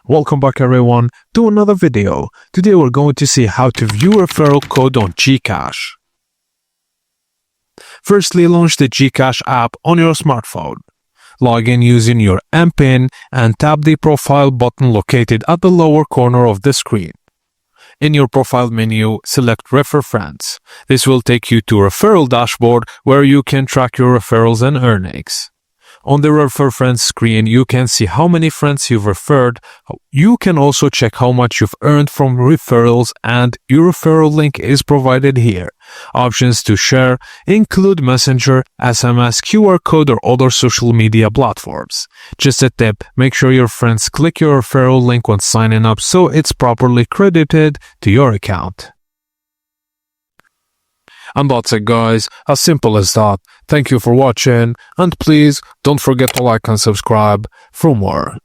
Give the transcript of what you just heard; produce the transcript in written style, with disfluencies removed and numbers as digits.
Welcome back everyone to another video. Today we're going to see how to view referral code on GCash. Firstly, launch the GCash app on your smartphone. Log in using your MPIN and tap the profile button located at the lower corner of the screen. In your profile menu, select Refer Friends. This will take you to Referral Dashboard where you can track your referrals and earnings. On the Refer Friends screen, you can see how many friends you've referred. You can also check how much you've earned from referrals, and your referral link is provided here. Options to share include Messenger, SMS, QR code, or other social media platforms. Just a tip, make sure your friends click your referral link when signing up so it's properly credited to your account. And that's it guys, as simple as that. Thank you for watching, and please don't forget to like and subscribe for more.